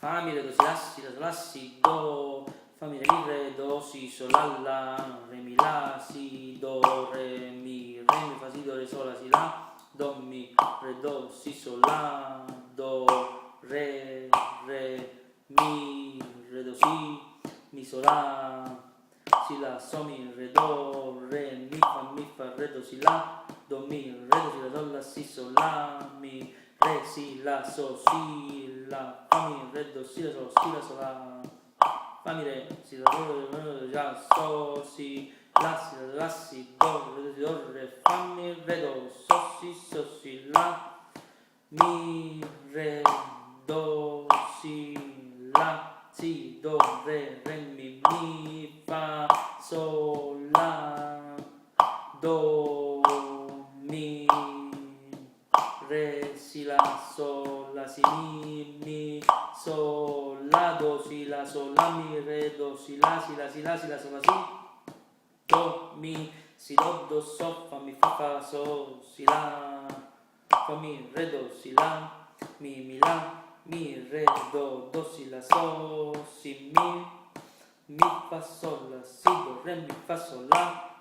fa mi re do si la si do fa mi re do si sol la re mi la si do re mi fa si do re sol la si la do mi re do si sol la do re mi re do si mi sol la so mi re do re mi fa re do si la do mi re do si la sol la si sol la mi re si la so si la fa mi re do si la so si la so la fa mi re si la do so si la si do re fa mi re do so si la mi re do si la si do re mi fa sol la do mi re si la sol la si mi sol la do si la sol la mi re do si la sol la si do mi si do so fa mi fa so si la fa mi re do si la mi la mi re do si la so si mi fa sol la si do re mi fa sol la